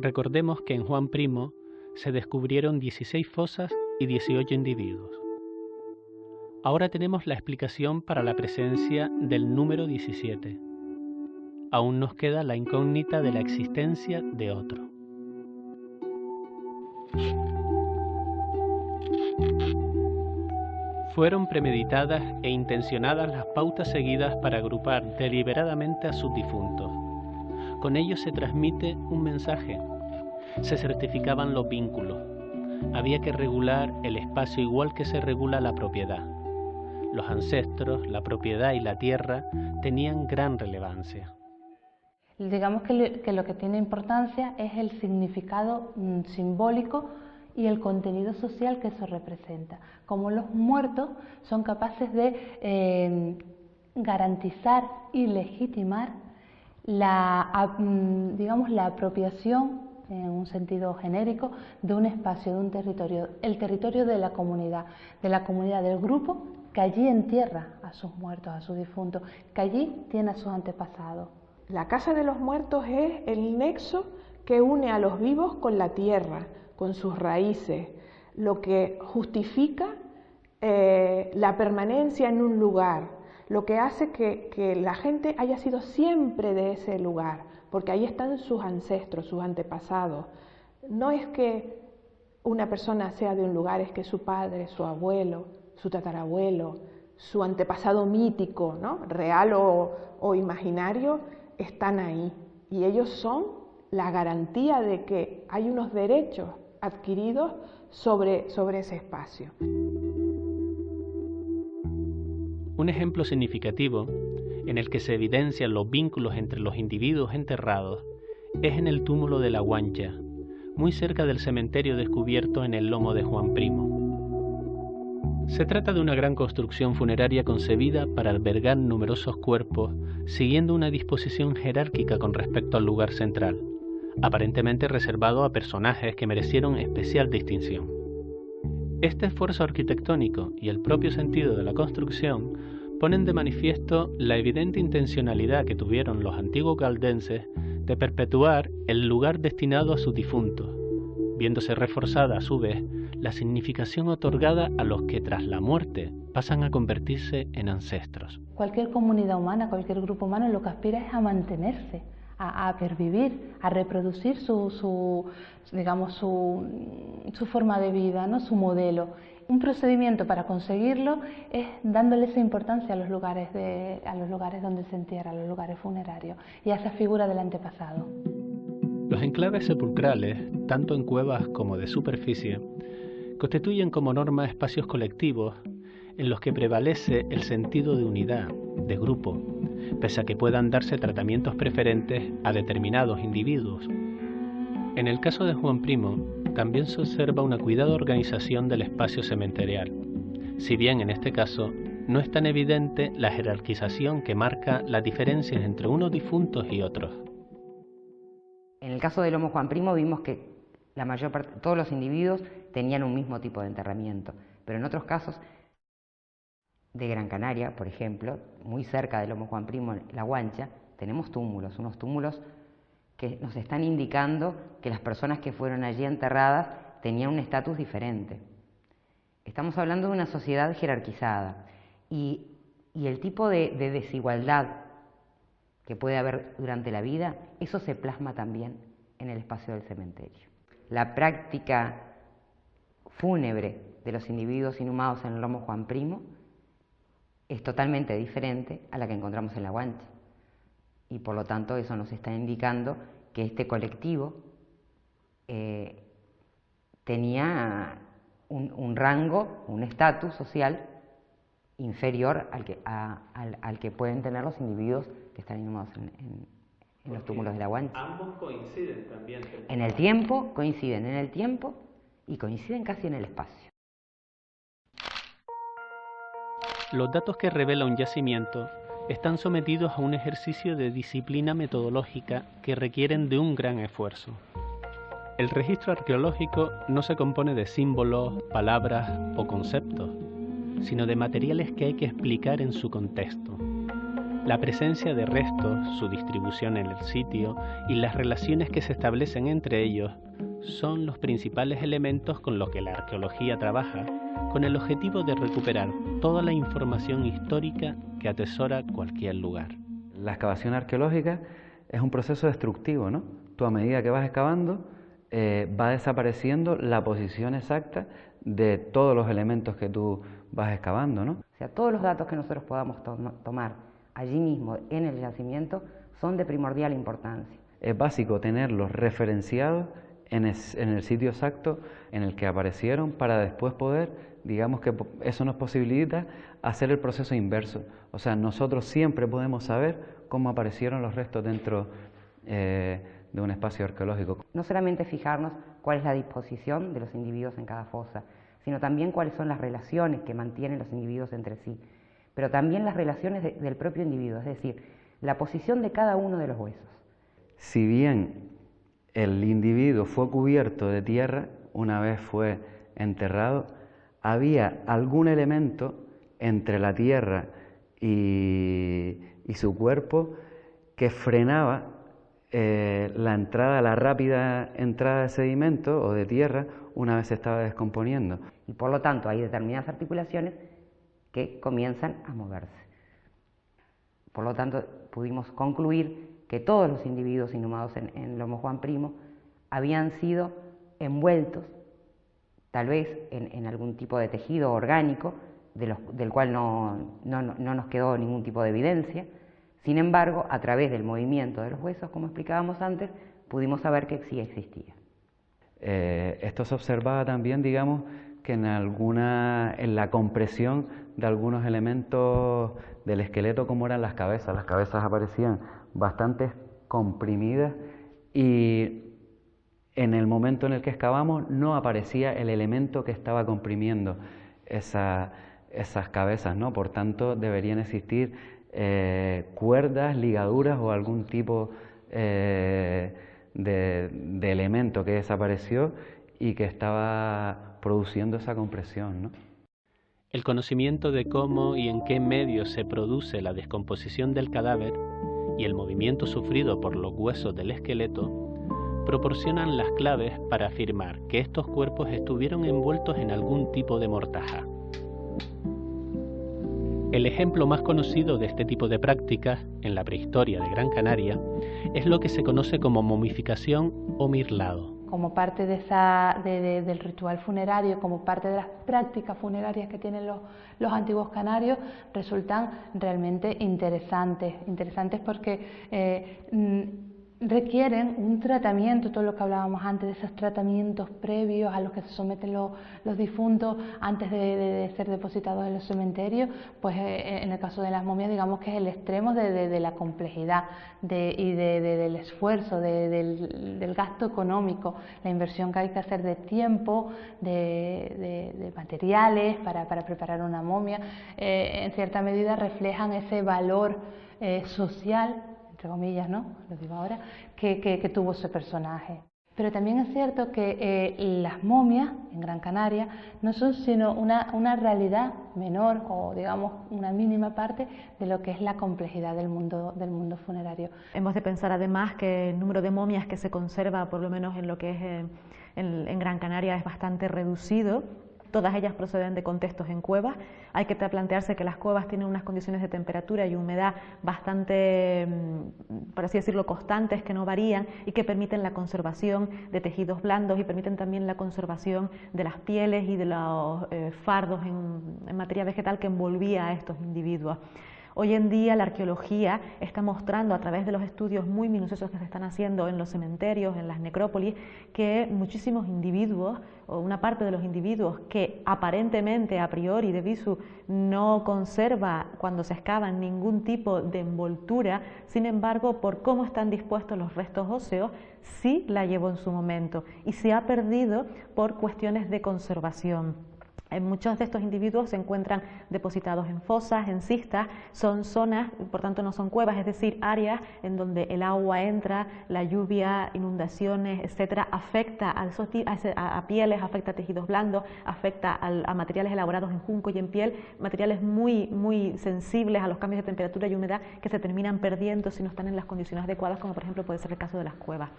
Recordemos que en Juan Primo se descubrieron 16 fosas y 18 individuos. Ahora tenemos la explicación para la presencia del número 17. Aún nos queda la incógnita de la existencia de otro. Fueron premeditadas e intencionadas las pautas seguidas para agrupar deliberadamente a sus difuntos. Con ello se transmite un mensaje. Se certificaban los vínculos. Había que regular el espacio igual que se regula la propiedad. Los ancestros, la propiedad y la tierra tenían gran relevancia. Digamos que lo que tiene importancia es el significado simbólico y el contenido social que eso representa. Como los muertos son capaces de garantizar y legitimar digamos, la apropiación, en un sentido genérico, de un espacio, de un territorio, el territorio de la comunidad del grupo que allí entierra a sus muertos, a sus difuntos, que allí tiene a sus antepasados. La casa de los muertos es el nexo que une a los vivos con la tierra, con sus raíces, lo que justifica la permanencia en un lugar, lo que hace que la gente haya sido siempre de ese lugar, porque ahí están sus ancestros, sus antepasados. No es que una persona sea de un lugar, es que su padre, su abuelo, su tatarabuelo, su antepasado mítico, ¿no?, real o imaginario, están ahí. Y ellos son la garantía de que hay unos derechos adquiridos sobre ese espacio. Un ejemplo significativo en el que se evidencian los vínculos entre los individuos enterrados es en el túmulo de la Guancha, muy cerca del cementerio descubierto en el lomo de Juan Primo. Se trata de una gran construcción funeraria concebida para albergar numerosos cuerpos, siguiendo una disposición jerárquica con respecto al lugar central, aparentemente reservado a personajes que merecieron especial distinción. Este esfuerzo arquitectónico y el propio sentido de la construcción ponen de manifiesto la evidente intencionalidad que tuvieron los antiguos caldenses de perpetuar el lugar destinado a sus difuntos, viéndose reforzada a su vez la significación otorgada a los que tras la muerte pasan a convertirse en ancestros. Cualquier comunidad humana, cualquier grupo humano lo que aspira es a mantenerse, a pervivir, a reproducir su forma de vida, ¿no?, su modelo. Un procedimiento para conseguirlo es dándole esa importancia a los lugares donde se entierra, a los lugares funerarios y a esa figura del antepasado. Los enclaves sepulcrales, tanto en cuevas como de superficie, constituyen como norma espacios colectivos en los que prevalece el sentido de unidad, de grupo, pese a que puedan darse tratamientos preferentes a determinados individuos. En el caso de Juan Primo, también se observa una cuidada organización del espacio cementerial, si bien en este caso no es tan evidente la jerarquización que marca las diferencias entre unos difuntos y otros. En el caso del Lomo Juan Primo vimos que la mayor parte, todos los individuos tenían un mismo tipo de enterramiento, pero en otros casos de Gran Canaria, por ejemplo, muy cerca del Lomo Juan Primo, en La Guancha, tenemos túmulos, unos túmulos que nos están indicando que las personas que fueron allí enterradas tenían un estatus diferente. Estamos hablando de una sociedad jerarquizada y el tipo de desigualdad que puede haber durante la vida, eso se plasma también en el espacio del cementerio. La práctica fúnebre de los individuos inhumados en el Lomo Juan Primo es totalmente diferente a la que encontramos en La Guancha. Y por lo tanto eso nos está indicando que este colectivo tenía un rango, un estatus social inferior al que pueden tener los individuos que están inhumados en los túmulos de La Guancha. Ambos coinciden también. En el tiempo, coinciden en el tiempo y coinciden casi en el espacio. Los datos que revela un yacimiento están sometidos a un ejercicio de disciplina metodológica que requieren de un gran esfuerzo. El registro arqueológico no se compone de símbolos, palabras o conceptos, sino de materiales que hay que explicar en su contexto. La presencia de restos, su distribución en el sitio y las relaciones que se establecen entre ellos son los principales elementos con los que la arqueología trabaja, con el objetivo de recuperar toda la información histórica que atesora cualquier lugar. La excavación arqueológica es un proceso destructivo, ¿no? Tú, a medida que vas excavando, va desapareciendo la posición exacta de todos los elementos que tú vas excavando, ¿no? O sea, todos los datos que nosotros podamos tomar allí mismo en el yacimiento son de primordial importancia. Es básico tenerlos referenciados en el sitio exacto en el que aparecieron, para después poder, digamos que eso nos posibilita hacer el proceso inverso. O sea, nosotros siempre podemos saber cómo aparecieron los restos dentro de un espacio arqueológico. No solamente fijarnos cuál es la disposición de los individuos en cada fosa, sino también cuáles son las relaciones que mantienen los individuos entre sí, pero también las relaciones del propio individuo, es decir, la posición de cada uno de los huesos. Si bien el individuo fue cubierto de tierra, una vez fue enterrado, había algún elemento entre la tierra y su cuerpo que frenaba la rápida entrada de sedimento o de tierra una vez se estaba descomponiendo. Y por lo tanto hay determinadas articulaciones que comienzan a moverse. Por lo tanto pudimos concluir que todos los individuos inhumados en Lomo Juan Primo habían sido envueltos, tal vez en algún tipo de tejido orgánico, del cual no nos quedó ningún tipo de evidencia. Sin embargo, a través del movimiento de los huesos, como explicábamos antes, pudimos saber que sí existía. Esto se observaba también, digamos, que en la compresión de algunos elementos del esqueleto, como eran las cabezas. Las cabezas aparecían bastante comprimidas y en el momento en el que excavamos no aparecía el elemento que estaba comprimiendo esas cabezas, ¿no? Por tanto, deberían existir cuerdas, ligaduras o algún tipo de elemento que desapareció y que estaba produciendo esa compresión, ¿no? El conocimiento de cómo y en qué medios se produce la descomposición del cadáver y el movimiento sufrido por los huesos del esqueleto proporcionan las claves para afirmar que estos cuerpos estuvieron envueltos en algún tipo de mortaja. El ejemplo más conocido de este tipo de prácticas en la prehistoria de Gran Canaria es lo que se conoce como momificación o mirlado. Como parte del ritual funerario, como parte de las prácticas funerarias que tienen los antiguos canarios, resultan realmente interesantes porque requieren un tratamiento, todo lo que hablábamos antes, de esos tratamientos previos a los que se someten los difuntos antes de ser depositados en los cementerios. Pues en el caso de las momias, digamos que es el extremo de la complejidad del esfuerzo, del gasto económico, la inversión que hay que hacer de tiempo, de materiales para preparar una momia. En cierta medida reflejan ese valor social, entre comillas, ¿no? Lo digo ahora, que tuvo ese personaje. Pero también es cierto que las momias en Gran Canaria no son sino una realidad menor o, digamos, una mínima parte de lo que es la complejidad del mundo funerario. Hemos de pensar además que el número de momias que se conserva, por lo menos en lo que es en Gran Canaria, es bastante reducido. Todas ellas proceden de contextos en cuevas. Hay que plantearse que las cuevas tienen unas condiciones de temperatura y humedad bastante, por así decirlo, constantes, que no varían y que permiten la conservación de tejidos blandos y permiten también la conservación de las pieles y de los fardos en materia vegetal que envolvía a estos individuos. Hoy en día la arqueología está mostrando a través de los estudios muy minuciosos que se están haciendo en los cementerios, en las necrópolis, que muchísimos individuos o una parte de los individuos que aparentemente a priori de visu no conserva cuando se excavan ningún tipo de envoltura, sin embargo por cómo están dispuestos los restos óseos sí la llevó en su momento y se ha perdido por cuestiones de conservación. Muchos de estos individuos se encuentran depositados en fosas, en cistas, son zonas, por tanto no son cuevas, es decir, áreas en donde el agua entra, la lluvia, inundaciones, etcétera, afecta a pieles, afecta a tejidos blandos, afecta a materiales elaborados en junco y en piel, materiales muy sensibles a los cambios de temperatura y humedad que se terminan perdiendo si no están en las condiciones adecuadas, como por ejemplo puede ser el caso de las cuevas.